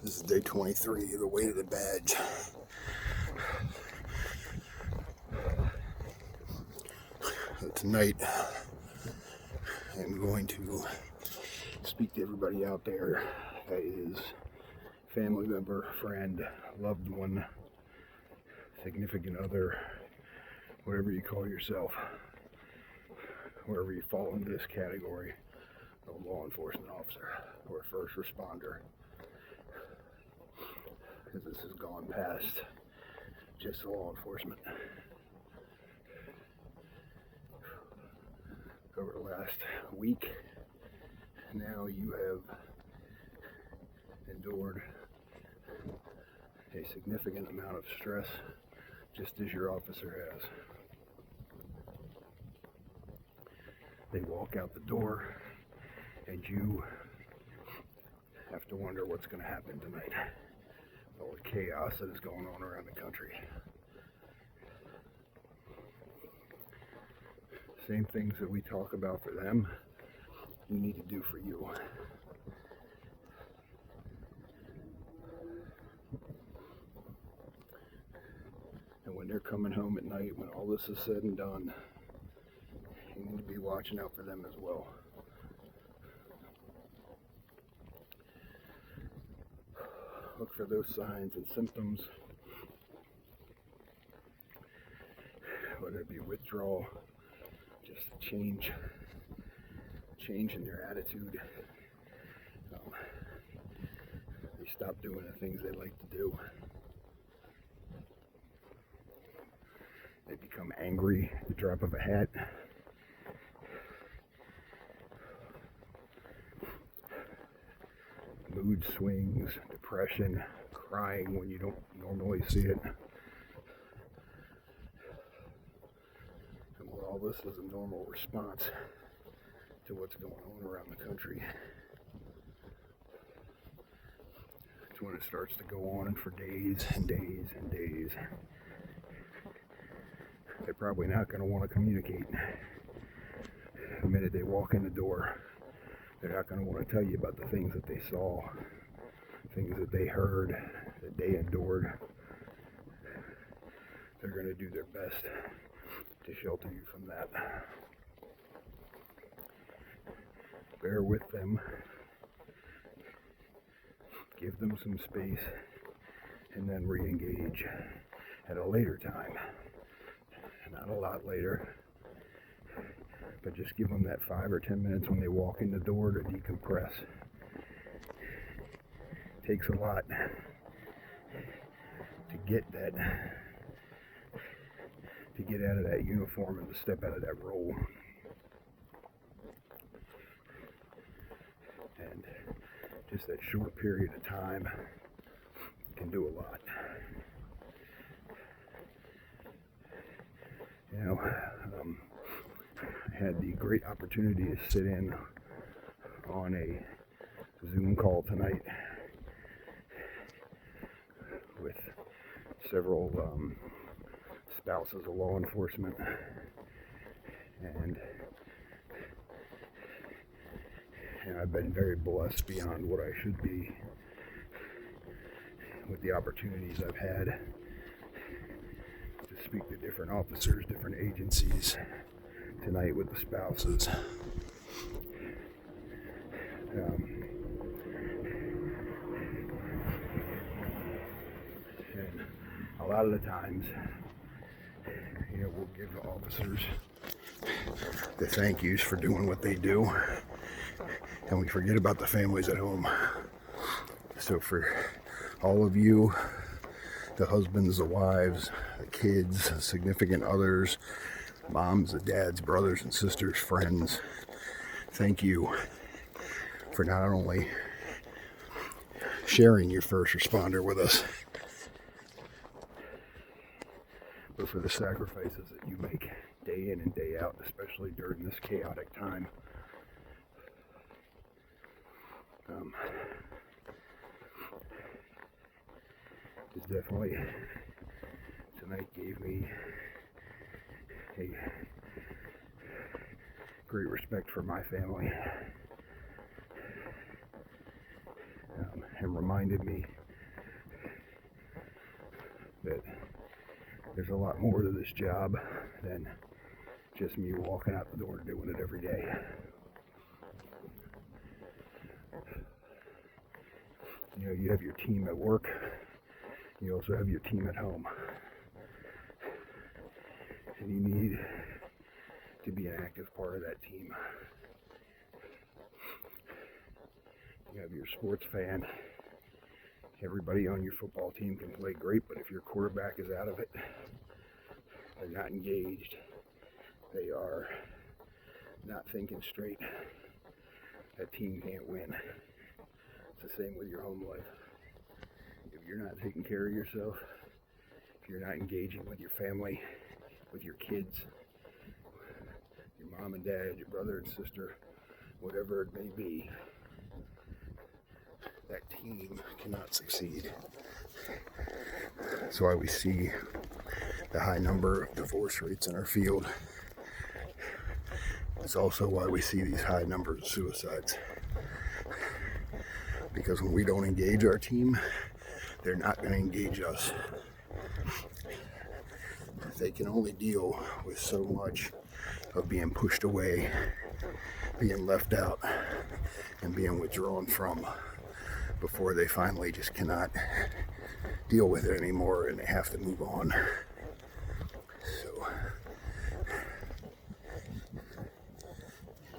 This is day 23 of the Weight of the Badge. Tonight, I'm going to speak to everybody out there that is family member, friend, loved one, significant other, whatever you call yourself, wherever you fall into this category of law enforcement officer or first responder. Because this has gone past just law enforcement. Over the last week, now you have endured a significant amount of stress, just as your officer has. They walk out the door, and you have to wonder what's going to happen tonight. All the chaos that is going on around the country. Same things that we talk about for them, you need to do for you. And when they're coming home at night, when all this is said and done, you need to be watching out for them as well. Look for those signs and symptoms, whether it be withdrawal, just change in their attitude. They stop doing the things they like to do. They become angry at the drop of a hat. Mood swings, depression, crying when you don't normally see it. And all this is a normal response to what's going on around the country. It's when it starts to go on for days and days and days. They're probably not going to want to communicate. The minute they walk in the door, they're not going to want to tell you about the things that they saw, things that they heard, that they endured. They're going to do their best to shelter you from that. Bear with them. Give them some space, and then re-engage at a later time. Not a lot later, but just give them that 5 or 10 minutes when they walk in the door to decompress. It takes a lot to get out of that uniform and to step out of that role. And just that short period of time can do a lot. You know, I had the great opportunity to sit in on a Zoom call tonight with several spouses of law enforcement, and I've been very blessed beyond what I should be with the opportunities I've had to speak to different officers, different agencies. Tonight with the spouses. And a lot of the times, you know, we'll give officers the thank yous for doing what they do, and we forget about the families at home. So for all of you, the husbands, the wives, the kids, the significant others, moms, the dads, brothers and sisters, friends, thank you for not only sharing your first responder with us, but for the sacrifices that you make day in and day out, especially during this chaotic time. It's definitely, tonight gave me a great respect for my family. and reminded me that there's a lot more to this job than just me walking out the door and doing it every day. You know, you have your team at work, you also have your team at home. And you need to be an active part of that team. You have your sports fan. Everybody on your football team can play great, but if your quarterback is out of it, they're not engaged, they are not thinking straight, that team can't win. It's the same with your home life. If you're not taking care of yourself, if you're not engaging with your family, with your kids, your mom and dad, your brother and sister, whatever it may be, that team cannot succeed. That's why we see the high number of divorce rates in our field. It's also why we see these high numbers of suicides. Because when we don't engage our team, they're not going to engage us. They can only deal with so much of being pushed away, being left out, and being withdrawn from before they finally just cannot deal with it anymore and they have to move on. So,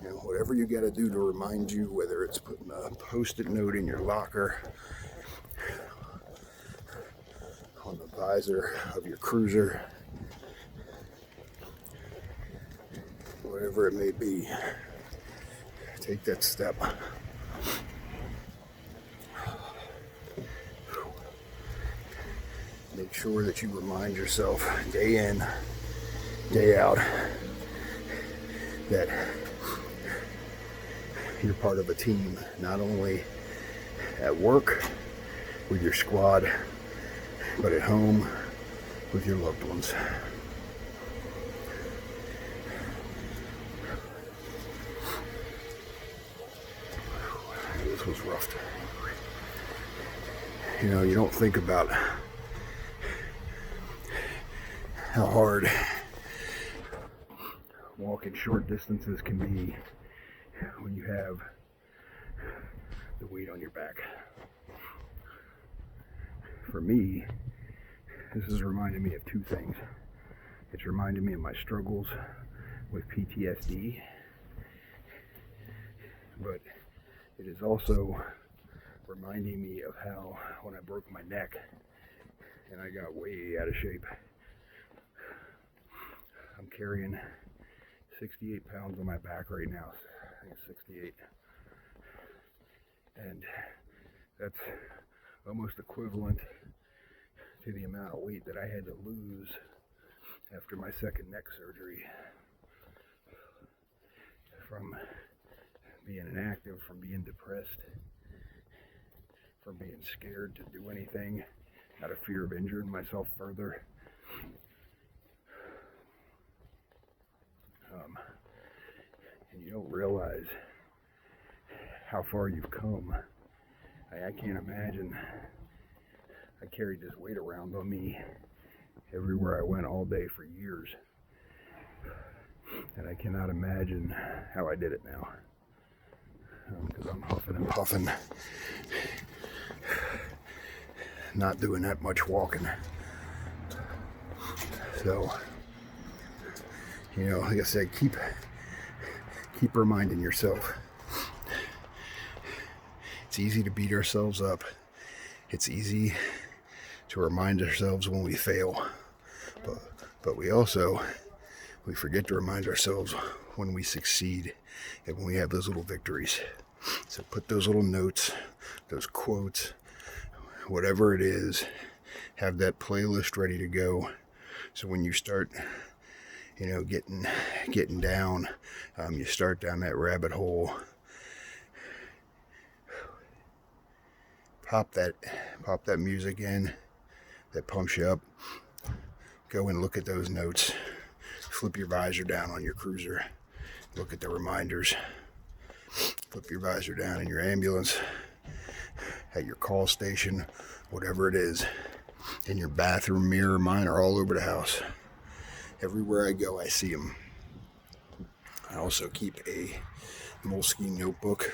you know, whatever you got to do to remind you, whether it's putting a post-it note in your locker, on the visor of your cruiser, whatever it may be, take that step. Make sure that you remind yourself day in, day out that you're part of a team, not only at work with your squad, but at home with your loved ones. This was rough. You know, you don't think about how hard walking short distances can be when you have the weight on your back. For me, this has reminded me of two things. It's reminded me of my struggles with PTSD, but it is also reminding me of how when I broke my neck and I got way out of shape, I'm carrying 68 pounds on my back right now. I think it's 68. And that's almost equivalent to the amount of weight that I had to lose after my second neck surgery. From being inactive, from being depressed, from being scared to do anything out of fear of injuring myself further. And you don't realize how far you've come. I can't imagine. I carried this weight around on me everywhere I went all day for years. And I cannot imagine how I did it now. Because I'm huffing and puffing. Not doing that much walking. So, you know, like I said, keep reminding yourself. It's easy to beat ourselves up. It's easy to remind ourselves when we fail. But we forget to remind ourselves when we succeed and when we have those little victories. So put those little notes, those quotes, whatever it is, have that playlist ready to go. So when you start, you know, getting down, you start down that rabbit hole. Pop that music in that pumps you up. Go and look at those notes. Flip your visor down on your cruiser. Look at the reminders. Flip your visor down in your ambulance. at your call station, whatever it is, in your bathroom mirror. Mine are all over the house. Everywhere I go, I see them. I also keep a Moleskine notebook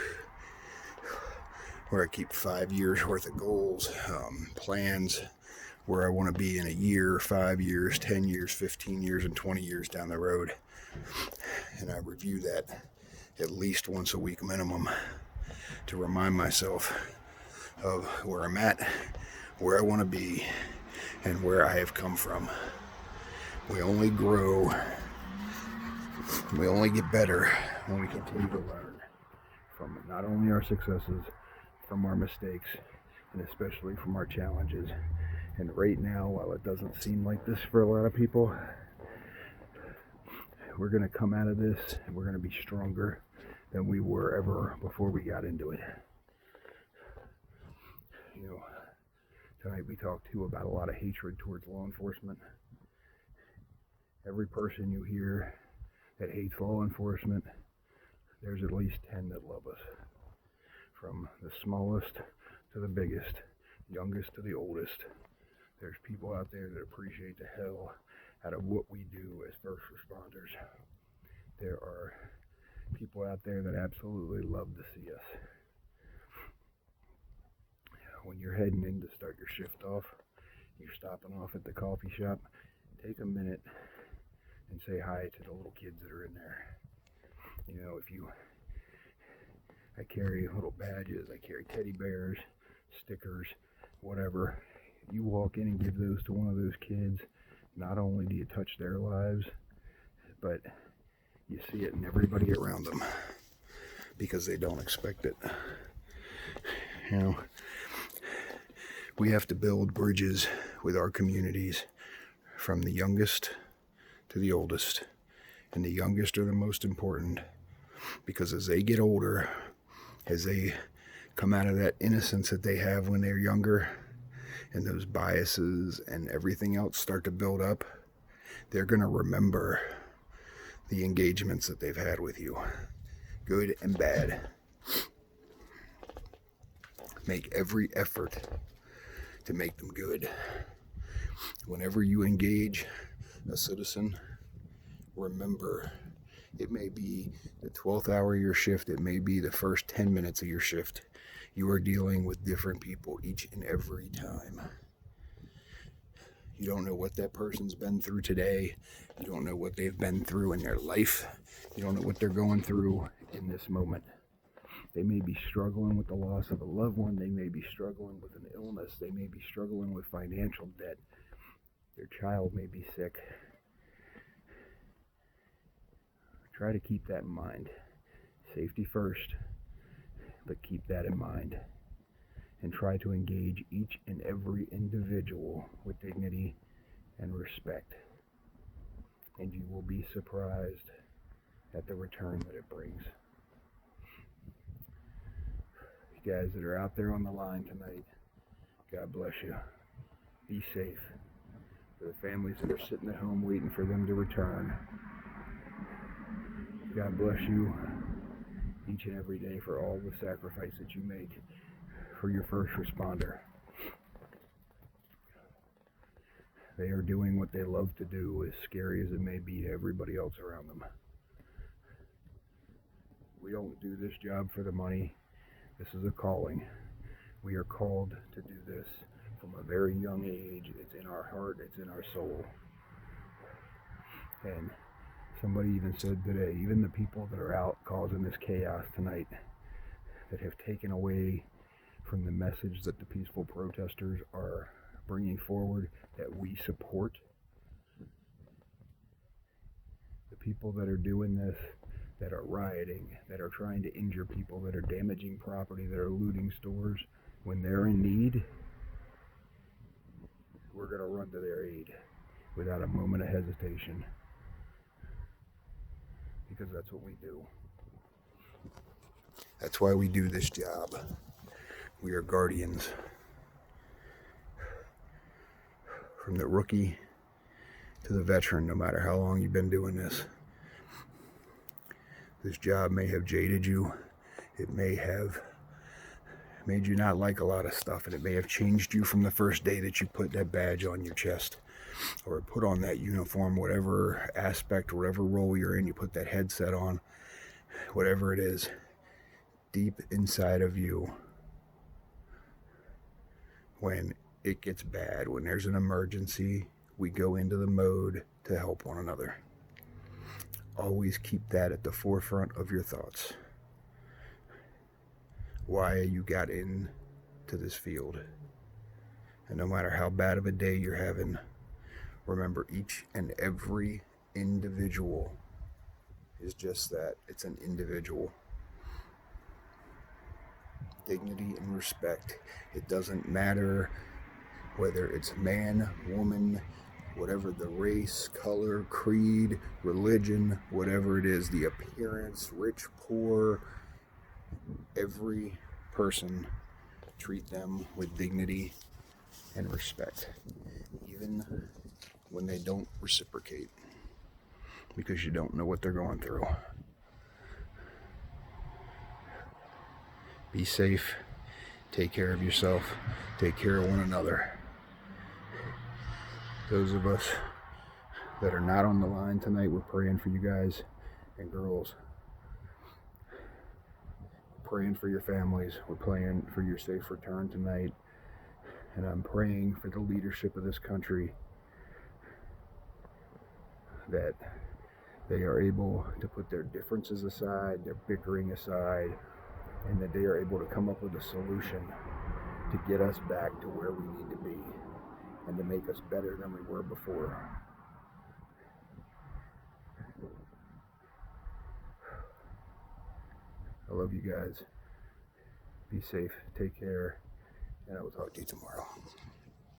where I keep 5 years worth of goals, plans, where I want to be in a year, 5 years, 10 years, 15 years, and 20 years down the road. And I review that at least once a week minimum to remind myself of where I'm at, where I want to be, and where I have come from. We only grow, we only get better when we continue to learn from not only our successes, from our mistakes, and especially from our challenges. And right now, while it doesn't seem like this for a lot of people, we're going to come out of this and we're going to be stronger than we were ever before we got into it. You know, tonight we talked too about a lot of hatred towards law enforcement. Every person you hear that hates law enforcement, there's at least 10 that love us. From the smallest to the biggest, youngest to the oldest. There's people out there that appreciate the hell out of what we do as first responders. There are people out there that absolutely love to see us. When you're heading in to start your shift off, you're stopping off at the coffee shop, take a minute and say hi to the little kids that are in there. You know, I carry little badges, I carry teddy bears, stickers, whatever. You walk in and give those to one of those kids, not only do you touch their lives, but you see it in everybody around them because they don't expect it. You know, we have to build bridges with our communities from the youngest to the oldest. And the youngest are the most important because as they get older, as they come out of that innocence that they have when they're younger, and those biases and everything else start to build up, they're going to remember the engagements that they've had with you, good and bad. Make every effort to make them good. Whenever you engage a citizen, remember, it may be the 12th hour of your shift, it may be the first 10 minutes of your shift. You are dealing with different people each and every time. You don't know what that person's been through today. You don't know what they've been through in their life. You don't know what they're going through in this moment. They may be struggling with the loss of a loved one. They may be struggling with an illness. They may be struggling with financial debt. Their child may be sick. Try to keep that in mind. Safety first, but keep that in mind. And try to engage each and every individual with dignity and respect. And you will be surprised at the return that it brings. You guys that are out there on the line tonight, God bless you. Be safe. For the families that are sitting at home waiting for them to return, God bless you each and every day for all the sacrifice that you make for your first responder. They are doing what they love to do, as scary as it may be to everybody else around them. We don't do this job for the money. This is a calling. We are called to do this from a very young age. It's in our heart, it's in our soul. And somebody even said today, even the people that are out causing this chaos tonight, that have taken away from the message that the peaceful protesters are bringing forward, that we support, the people that are doing this, that are rioting, that are trying to injure people, that are damaging property, that are looting stores, when they're in need, we're going to run to their aid without a moment of hesitation. Because that's what we do. That's why we do this job. We are guardians. From the rookie to the veteran, no matter how long you've been doing this. This job may have jaded you. It may have made you not like a lot of stuff, and it may have changed you from the first day that you put that badge on your chest or put on that uniform, whatever aspect, whatever role you're in, you put that headset on, whatever it is, deep inside of you, when it gets bad, when there's an emergency, we go into the mode to help one another. Always keep that at the forefront of your thoughts. Why you got into this field. And no matter how bad of a day you're having, remember each and every individual is just that. It's an individual. Dignity and respect. It doesn't matter whether it's man, woman, whatever the race, color, creed, religion, whatever it is, the appearance, rich, poor, every person, treat them with dignity and respect, even when they don't reciprocate, because you don't know what they're going through. Be safe, take care of yourself, take care of one another. Those of us that are not on the line tonight, we're praying for you guys and girls. We're praying for your families. We're praying for your safe return tonight. And I'm praying for the leadership of this country, that they are able to put their differences aside, their bickering aside, and that they are able to come up with a solution to get us back to where we need to be and to make us better than we were before. I love you guys. Be safe, take care, and I will talk to you tomorrow.